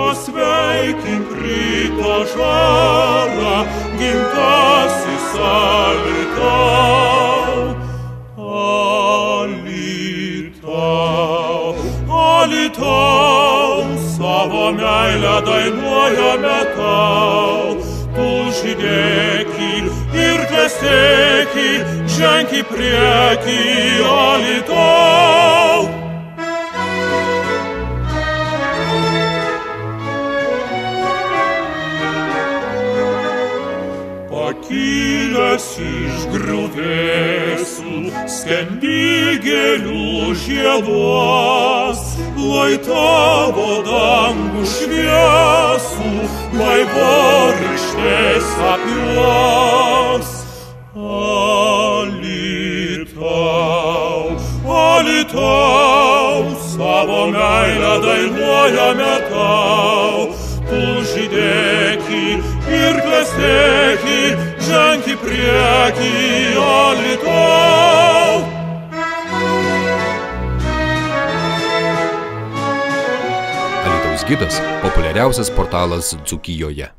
pasveikink ryto žarą, gimtasis Alytau. Alytau, Alytau, savo meilę dainuojame tau. Tu žydėki ir klestėki, ženk į priekį, Alytau. Pakilęs iš griuvėsių, skendi gėlių žieduos, lai tavo dangų šviesų, vaivorykštės apiuos. Alytau, Alytau, savo meilę dainuojame tau. Tu žydėki ir klestėki, ženk į priekį, Alytau. Alytaus gidas – populiariausias portalas Dzūkijoje.